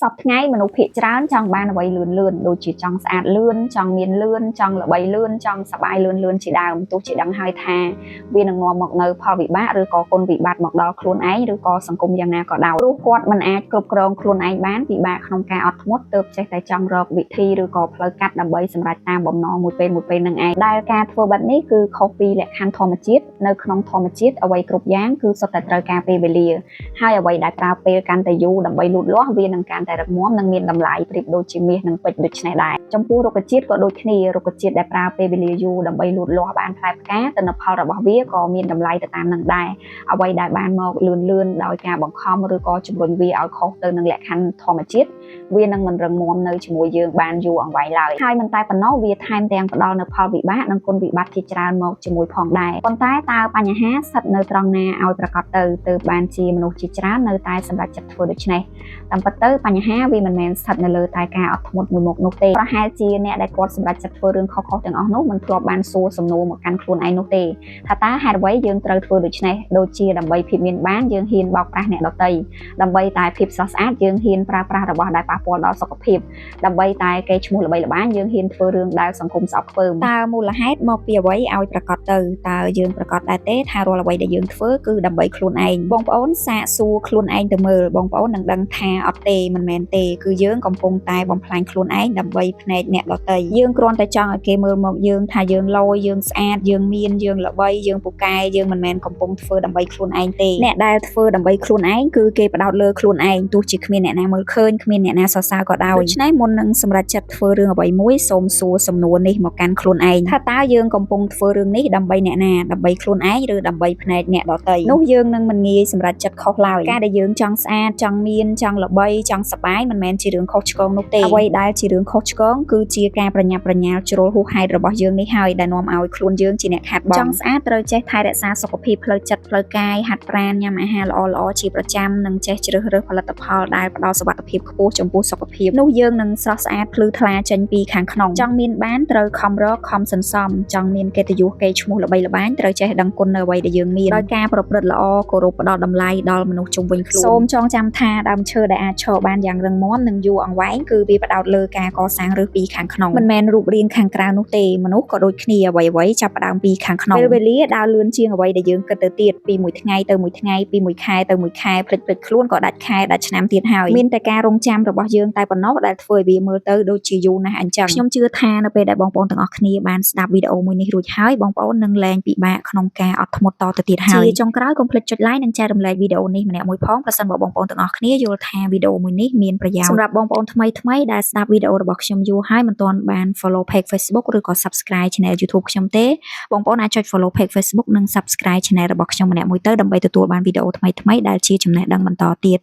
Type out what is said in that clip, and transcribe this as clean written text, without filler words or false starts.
សពថ្ងៃមនុស្សភាគច្រើនចង់បានអ្វីលឿនដូចជាចង់ស្អាតលឿនចង់មានលឿនចង់ល្បីលឿនចង់សប្បាយលឿនជាដើមទោះជាដឹងហើយថាវានឹងនាំមកនៅផលវិបាកឬក៏គុណវិបត្តិមកដល់ខ្លួនឯងឬក៏សង្គមយ៉ាងណាក៏ដោយព្រោះគាត់មិនអាចគ្រប់គ្រងខ្លួនឯងបានពិបាកក្នុងការអត់ធ្មត់ទើបចេះតែចង់រកវិធីឬក៏ផ្លូវកាត់ដើម្បីសម្រេចតាមបំណងមួយពេលនឹងឯងដែលការធ្វើបែបនេះគឺខុសពីលក្ខខណ្ឌធម្មជាតិនៅក្នុងធម្មជាតិអ្វីគ្រប់យ៉ាងគឺសុទ្ធតែត្រូវការពេលវេលាហើយអ្វីដែលប្រើពេលកាន់តែយូរដើម្បីលូតលាស់វានឹងកាន់តែរឹងមាំនិងមានតម្លៃប្រៀបដូចជាមាសនិងពេជ្រដូចនេះដែរចំពោះរុក្ខជាតិក៏ដូចគ្នារុក្ខជាតិដែលប្រើពេលវេលាយូរដើម្បីលូតលាស់បានផ្លែផ្កាទិន្នផលរបស់វាក៏មានតម្លៃទៅតាមនឹងដែរអ្វីដែលបានមកលឿនដោយការបង្ខំឬក៏ជំរុញវាឲ្យខុសទៅនឹងលក្ខខណ្ឌធម្មជាតិវានឹងមិនរឹងមាំនៅជាមួយយើងបានយូរអង្វែងឡើយហើយមិនតែប៉ុណ្ណោះវាថែមទាំងផ្ដល់នូវផលវិបាកនិងគុណវិបត្តិជាច្រើនមកជាមួយផងដែរប៉ុន្តែតើបញ្ហាស្ថិតនៅត្រង់ណាឲ្យប្រកបទៅបានជាមនុស្សជាច្រើននៅតែសម្រេចចិត្តធ្វើដូច្នេះតាមពិតទៅបញ្ហាវាមិនមែនស្ថិតនៅលើតែការអត់ធ្មត់មួយមុខនោះទេប្រហែលជាអ្នកដែលគាត់សម្រេចចិត្តធ្វើរឿងខុសទាំងអស់នោះមិនធ្លាប់បានសួរសំណួរមកកាន់ខ្លួនឯងនោះទេថាតើហេតុអ្វីយើងត្រូវធ្វើដូច្នេះដូចជាដើម្បីភាពមានបានយើងហ៊ានបោកប្រាស់អ្នកដទៃដើម្បីតែភាពស្រស់ស្អាតយើងហ៊ានប្រើប្រាស់របស់ដែលប៉ះពាល់ដល់សុខភាពដើម្បីតែកេរ្តិ៍ឈ្មោះល្បីល្បាញយើងហ៊ានធ្វើរឿងដែលសង្គមស្អប់ខ្ពើមតើមូលហេតុមកពីអ្វីឲ្យប្រកបទៅតើយើងប្រកបដែរទេថារាល់អ្វីដែលយើងធ្វើគឺដើម្បីខ្លួនឯងបងប្អូនសាកសួរខ្លួនឯងទៅមើលបងប្អូននឹងដឹងថាអត់ទេមិនមែនទេគឺយើងកំពុងតែបំផ្លាញខ្លួនឯងដើម្បីភ្នែកអ្នកដទៃយើងគ្រាន់តែចង់ឲ្យគេមើលមកយើងថាយើងឡយយើងស្អាតយើងមានយើងល្បីយើងពូកែយើងមិនមែនកំពុងធ្វើដើម្បីខ្លួនឯងទេអ្នកដែលធ្វើដើម្បីខ្លួនឯងគឺគេផ្ដោតលើខ្លួនឯងទោះជាគ្មានអ្នកណាមើលឃើញគ្មានអ្នកណាសរសើរក៏ដោយដូច្នេះមុននឹងសម្រេចចិត្តធ្វើរឿងអ្វីមួយសូមសួរសំណួរនេះមកកាន់ខ្លួនឯងថាតើយើងកំពុងធ្វើរឿងនេះដើម្បីអ្នកណាដើម្បីខ្លួនឯងឬដើម្បីភ្នែកអ្នកដទៃនោះយើងនឹងមិនងាយសម្រេចចិត្តខុសឡើយការដែលយើងចង់ស្អាតចង់មានចង់ល្បីចង់សប្បាយមិនមែនជារឿងខុសឆ្គងនោះទេអ្វីដែលជារឿងខុសឆ្គងគឺជាការប្រញាប់ប្រញាល់ជ្រុលហួសហេតុរបស់យើងនេះហើយដែលនាំឲ្យខ្លួនយើងជាអ្នកខាតបង់ចង់ស្អាតត្រូវចេះថែរក្សាសុខភាពផ្លូវចិត្តផ្លូវកាយហាត់ប្រាណញ៉ាំអាហារល្អជាប្រចាំនិងចេះជ្រើសរើសផលិតផលដែលផ្ដល់សុវត្ថិភាពខ្ពស់ចំពោះសុខភាពនោះយើងនឹងស្រស់ស្អាតភ្លឺថ្លាចេញពីខាងក្នុងចង់មានបានត្រូវខំរកខំសន្សំចង់មានកិត្តិយសកេរ្តិ៍ឈ្មោះល្បីល្បាញត្រូវចេះដឹងគុណនៅអ្វីដែលយើងមានដោយការប្រព្រឹត្តល្អគោរពផ្ដល់តម្លៃដល់មនុស្សជុំវិញខ្លួនសូមចងចាំថាដើមឈើដែលអាចឈរបានយ៉ាងរឹងមាំនិងយូរអង្វែងគឺវាផ្ដោតលើការកសាងឫសពីខាងក្នុងមិនមែនរូបរាងខាងក្រៅនោះទេមនុស្សក៏ដូចគ្នាអ្វីចាប់ផ្ដើមពីខាងក្នុងពេលវេលាដើរលឿនជាងអ្វីដែលយើងគិតទៅទៀតពីមួយថ្ងៃទៅមួយថ្ងៃពីមួយខែទៅមួយខែភ្លេចខ្លួនក៏ដាច់ខែដាច់ឆ្នាំទៀតហើយមានតែការរងចាំរបស់យើងតែប៉ុណ្ណោះដែលធ្វើឲ្យវាមើលទៅដូចជាយូរណាស់អញ្ចឹងខ្ញុំជឿថានៅពេលដែលបងប្អូនទាំងអស់គ្នាបានស្ដាប់វីដេអូមួយនេះរួចហើយបងប្អូននឹងលែងពិបាកក្នុងការអត់ធ្មត់តទៅទៀតហើយជាចុងក្រោយកុំភ្លេចចុច like និងចែករំលែកវីដេអូនេះម្នាក់មួយផងប្រសិនបើបងប្អូនទាំងអស់គ្នាយល់ថាវីដេអូមួយនេះមានប្រយោជន៍សម្រាប់បងប្អូនថ្មីដែលស្ដាប់វីដេអូរបស់ខ្ញុំយូរហើយមិនទាន់បាន follow page Facebook ឬក៏ subscribe channel YouTube ខ្ញុំទេបងប្អូនអាចចុច follow page Facebook និង subscribe channel របស់ខ្ញុំម្នាក់មួយទៅដើម្បីទទួលបានវីដេអូថ្មីដែលជាចំណេះដឹងបន្តទៀត